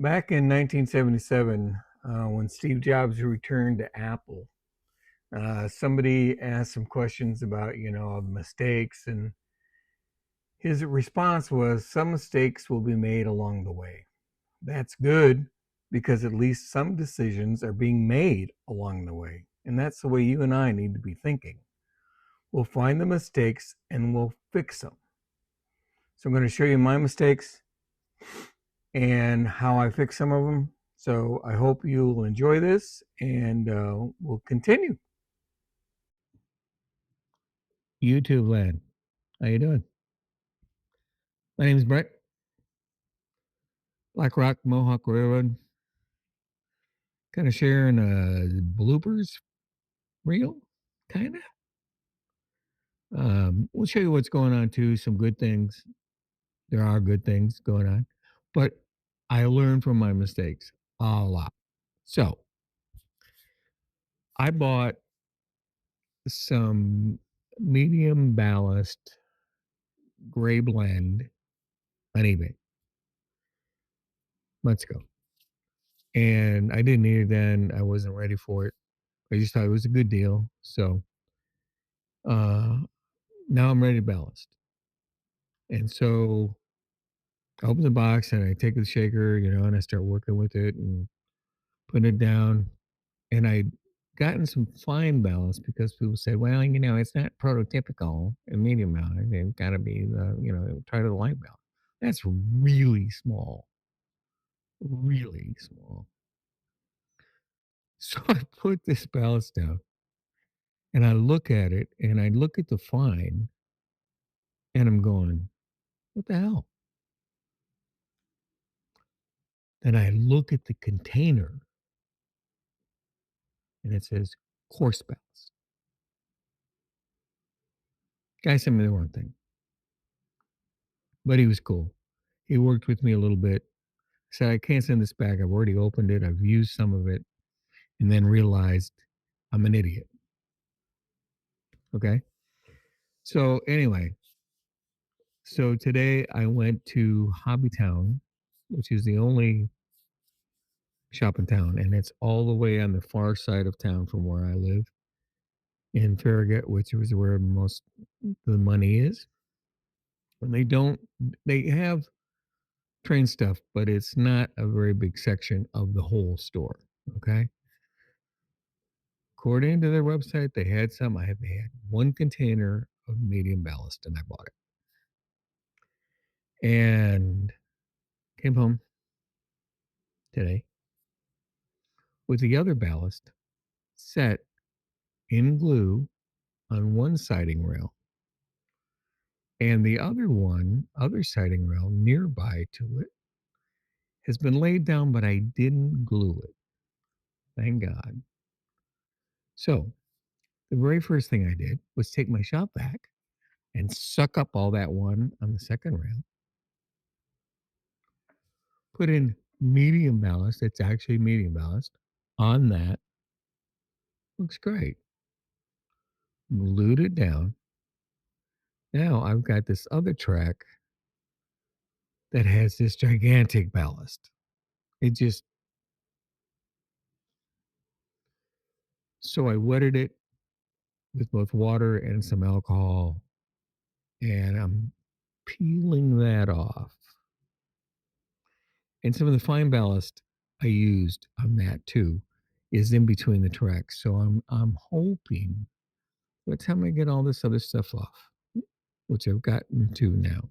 Back in 1977, when Steve Jobs returned to Apple, somebody asked some questions about, mistakes, and his response was, "Some mistakes will be made along the way." That's good because at least some decisions are being made along the way. And that's the way you and I need to be thinking. We'll find the mistakes and we'll fix them. So I'm going to show you my mistakes and how I fix some of them. So I hope you'll enjoy this, and we'll continue. YouTube land. How you doing? My name is Brett. Black Rock Mohawk Railroad. Kind of sharing bloopers reel, kind of. We'll show you what's going on too. Some good things. There are good things going on, but I learned from my mistakes a lot. So I bought some medium ballast gray blend on eBay months ago. And I didn't need it then. I wasn't ready for it. I just thought it was a good deal. So uh, now I'm ready to ballast. And so I open the box and I take the shaker, and I start working with it and putting it down. And I gotten some fine ballast because people say, well, it's not prototypical and medium ballast. It's got to be try to the light ballast. That's really small, really small. So I put this ballast down and I look at it and I look at the fine and I'm going, what the hell? Then I look at the container and it says coarse ballast. Guy sent me the wrong thing, but he was cool. He worked with me a little bit. Said, I can't send this back. I've already opened it. I've used some of it and then realized I'm an idiot. Okay. So anyway, so today I went to Hobbytown, which is the only shop in town, and it's all the way on the far side of town from where I live in Farragut, which is where most of the money is. And they have train stuff, but it's not a very big section of the whole store. Okay. According to their website, they had some. They had one container of medium ballast, and I bought it. And came home today with the other ballast set in glue on one siding rail, and the other siding rail nearby to it, has been laid down, but I didn't glue it. Thank God. So the very first thing I did was take my shop vac and suck up all that one on the second rail, put in medium ballast. It's actually medium ballast on that. Looks great. Glued it down. Now I've got this other track that has this gigantic ballast. It just, so I wetted it with both water and some alcohol, and I'm peeling that off. And some of the fine ballast I used on that too is in between the tracks. So I'm hoping by the time I get all this other stuff off, which I've gotten to now,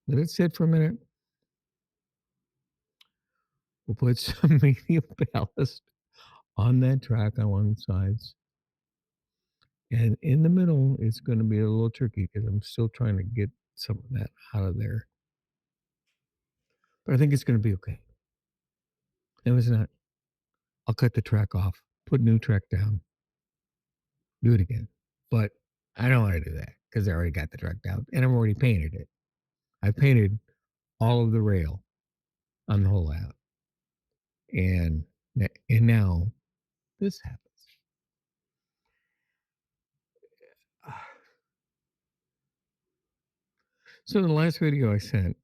let it sit for a minute. We'll put some medium ballast on that track on one sides. And in the middle, it's going to be a little tricky because I'm still trying to get some of that out of there. But I think it's going to be okay. If it's not, I'll cut the track off, put new track down, do it again. But I don't want to do that because I already got the track down and I've already painted it. I painted all of the rail on the whole layout. And now this happens. So in the last video I sent,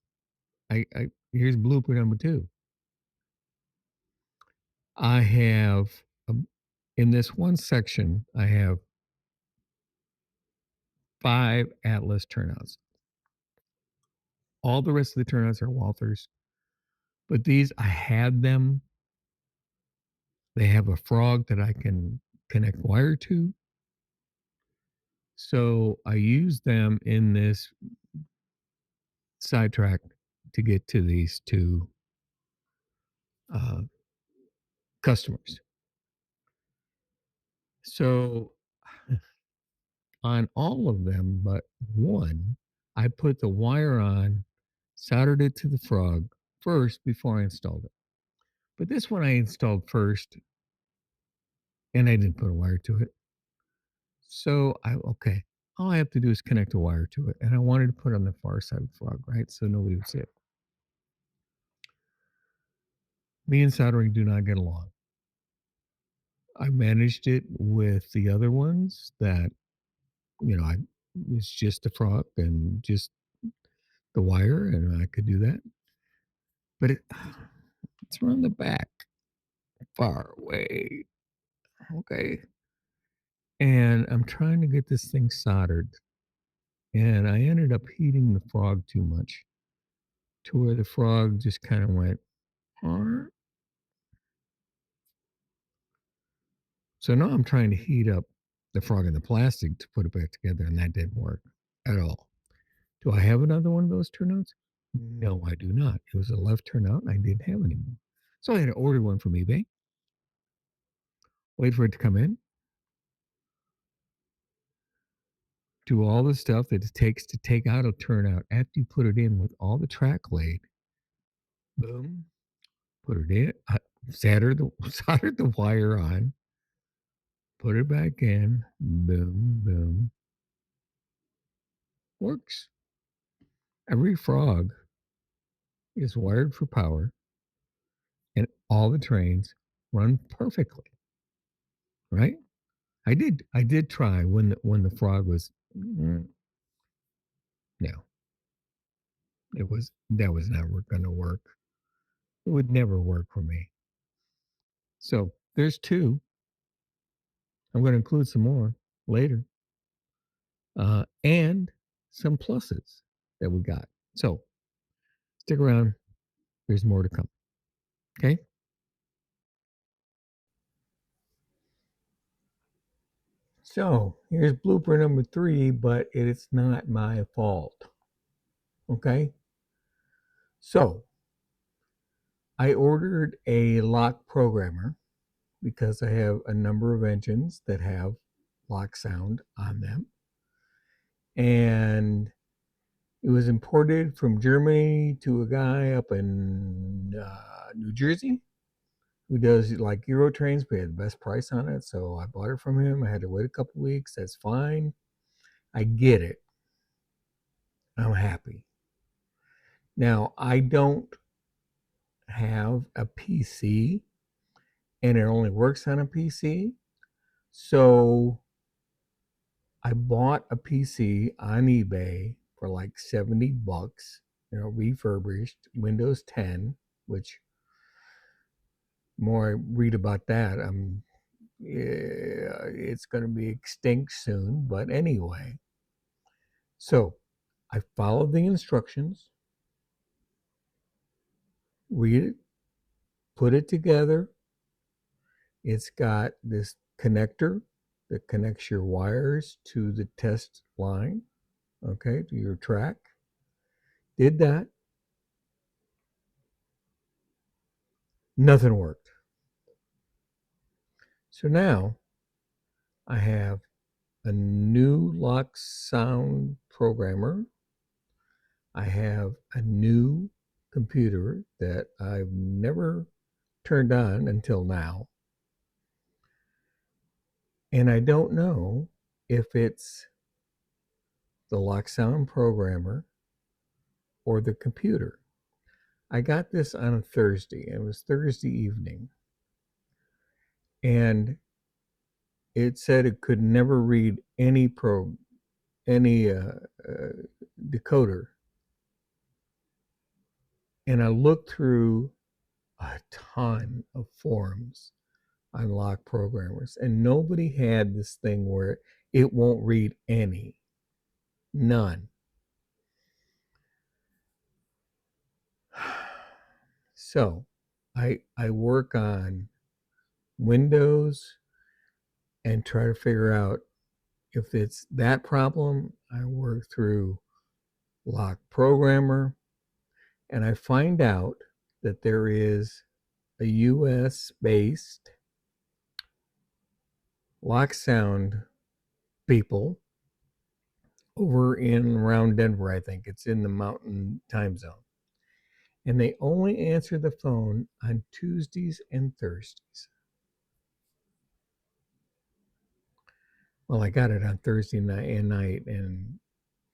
I here's blooper number 2. I have, in this one section, I have 5 Atlas turnouts. All the rest of the turnouts are Walthers, but these I had them. They have a frog that I can connect wire to. So I use them in this sidetrack to get to these 2 uh, customers. So on all of them but one, I put the wire on, soldered it to the frog first before I installed it. But this one I installed first and I didn't put a wire to it. So okay, all I have to do is connect a wire to it. And I wanted to put it on the far side of the frog, right? So nobody would see it. Me and soldering do not get along. I managed it with the other ones that, I it's just the frog and just the wire, and I could do that. But it's around the back, far away. Okay. And I'm trying to get this thing soldered. And I ended up heating the frog too much to where the frog just kind of went, "Arr." So now I'm trying to heat up the frog in the plastic to put it back together, and that didn't work at all. Do I have another one of those turnouts? No, I do not. It was a left turnout and I didn't have any more. So I had to order one from eBay, wait for it to come in, do all the stuff that it takes to take out a turnout after you put it in with all the track laid. Boom, put it in, soldered the wire on, put it back in, boom, boom. Works. Every frog is wired for power and all the trains run perfectly, right? I did try when the frog was no, that was never gonna work. It would never work for me. So there's 2. I'm gonna include some more later, and some pluses that we got. So stick around. There's more to come. Okay. So here's blooper number 3, but it's not my fault. Okay. So I ordered a lock programmer because I have a number of engines that have lock sound on them. And it was imported from Germany to a guy up in New Jersey who does like Euro trains, but he had the best price on it. So I bought it from him. I had to wait a couple weeks. That's fine. I get it. I'm happy. Now, I don't have a PC and it only works on a PC. So I bought a PC on eBay for like $70, refurbished Windows 10, which more I read about that, it's going to be extinct soon. But anyway, so I followed the instructions, read it, put it together. It's got this connector that connects your wires to the test line, okay, to your track. Did that. Nothing worked. So now I have a new lock sound programmer. I have a new computer that I've never turned on until now. And I don't know if it's the lock sound programmer or the computer. I got this on a Thursday. It was Thursday evening. And it said it could never read any decoder And I looked through a ton of forums on lock programmers, and nobody had this thing where it won't read any. None. So I work on Windows and try to figure out if it's that problem. I work through Lock Programmer, and I find out that there is a US based LockSound people over in around Denver. I think it's in the Mountain Time Zone. And they only answer the phone on Tuesdays and Thursdays. Well, I got it on Thursday night, and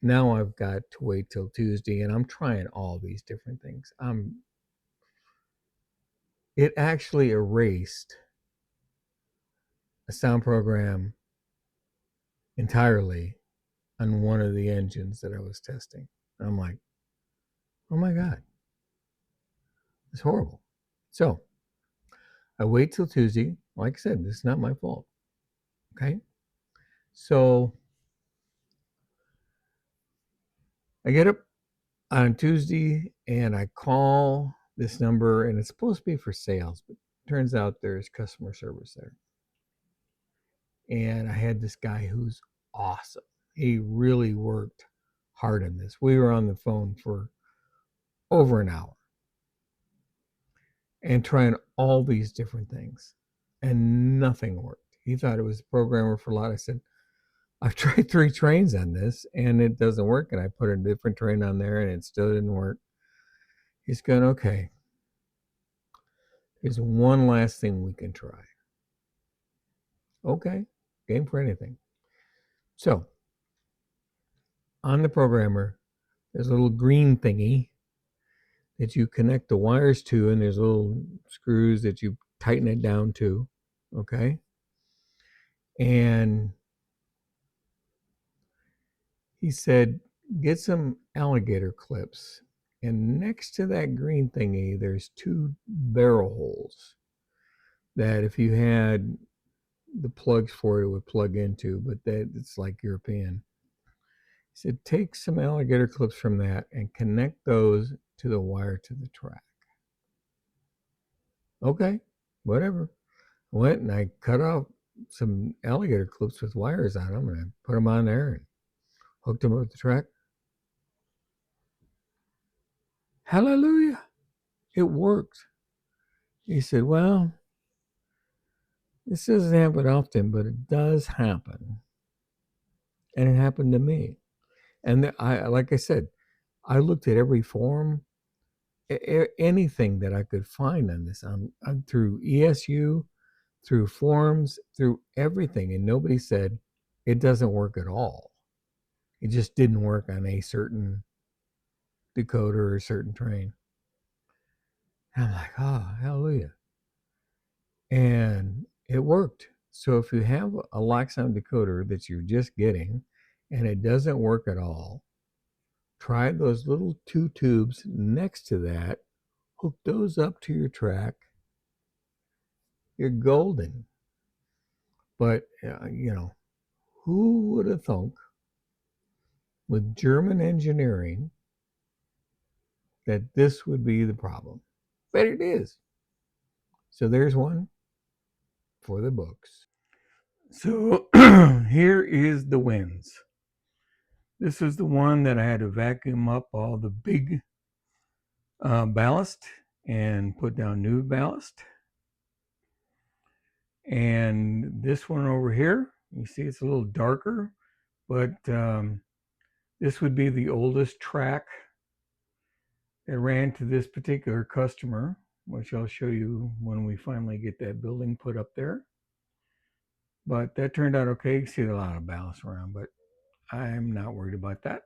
now I've got to wait till Tuesday, and I'm trying all these different things. It actually erased a sound program entirely on one of the engines that I was testing. And I'm like, oh my God, it's horrible. So I wait till Tuesday. Like I said, this is not my fault. Okay. So I get up on Tuesday and I call this number, and it's supposed to be for sales, but it turns out there's customer service there. And I had this guy who's awesome. He really worked hard on this. We were on the phone for over an hour and trying all these different things, and nothing worked. He thought it was a programmer for a lot. I said, I've tried 3 trains on this and it doesn't work. And I put a different train on there and it still didn't work. He's going, okay, there's one last thing we can try. Okay, game for anything. So on the programmer, there's a little green thingy that you connect the wires to, and there's little screws that you tighten it down to. Okay. And he said, get some alligator clips. And next to that green thingy, there's 2 barrel holes that if you had the plugs for it would plug into, but that it's like European. He said, take some alligator clips from that and connect those to the wire to the track. Okay, whatever. I went and I cut off some alligator clips with wires on them, and I put them on there and hooked them up with the track. Hallelujah. It worked. He said, well, this doesn't happen often, but it does happen. And it happened to me. And like I said, I looked at every forum, anything that I could find on this, through ESU, through forums, through everything. And nobody said it doesn't work at all. It just didn't work on a certain decoder or a certain train. And I'm like, oh, hallelujah. And it worked. So if you have a LockSound decoder that you're just getting and it doesn't work at all, try those little 2 tubes next to that, hook those up to your track. You're golden. But, who would have thunk with German engineering that this would be the problem? But it is. So there's one for the books. So here is the wins. This is the one that I had to vacuum up all the big ballast and put down new ballast. And this one over here, you see it's a little darker, but this would be the oldest track that ran to this particular customer, which I'll show you when we finally get that building put up there. But that turned out okay. You can see a lot of ballast around, but I'm not worried about that.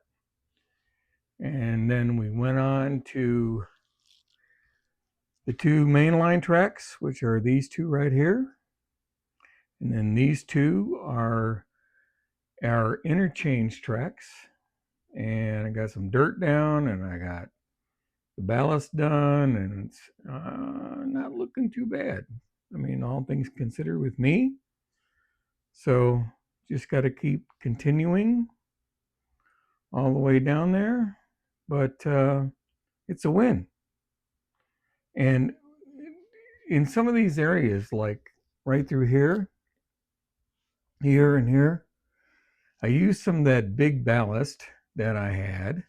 And then we went on to the 2 mainline tracks, which are these 2 right here. And then these 2 are our interchange tracks. And I got some dirt down, and I got the ballast done, and it's not looking too bad. I mean, all things considered with me. So just got to keep continuing all the way down there. But it's a win. And in some of these areas, like right through here, here, and here, I used some of that big ballast that I had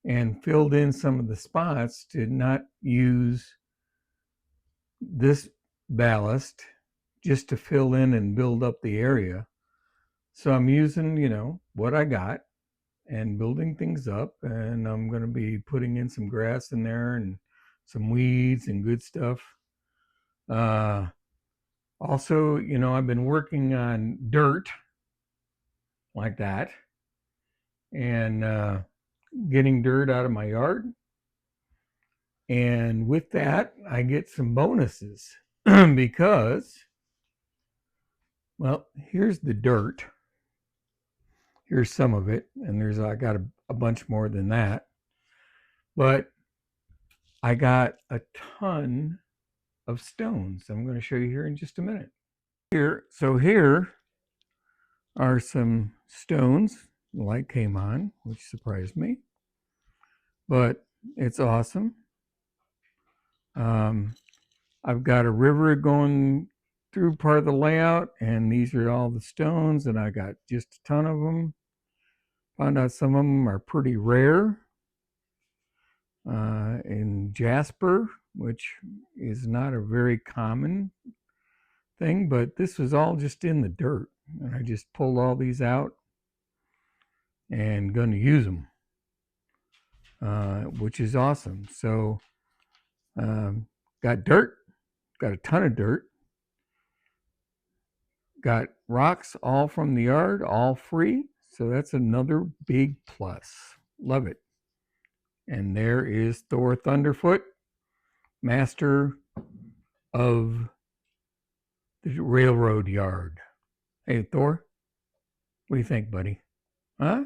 and filled in some of the spots to not use this ballast just to fill in and build up the area. So I'm using, what I got and building things up, and I'm going to be putting in some grass in there and some weeds and good stuff. Also, I've been working on dirt like that and getting dirt out of my yard. And with that, I get some bonuses because, well, here's the dirt. Here's some of it, and I got a bunch more than that. But I got a ton of stones. I'm going to show you here in just a minute. Here are some stones. The light came on, which surprised me, but it's awesome. I've got a river going through part of the layout, and these are all the stones, and I got just a ton of them. Found out some of them are pretty rare in jasper, which is not a very common thing, but this was all just in the dirt, and I just pulled all these out and going to use them, which is awesome. So got dirt, got a ton of dirt, got rocks all from the yard, all free. So that's another big plus. Love it. And there is Thor Thunderfoot, master of the railroad yard. Hey, Thor, what do you think, buddy? Huh?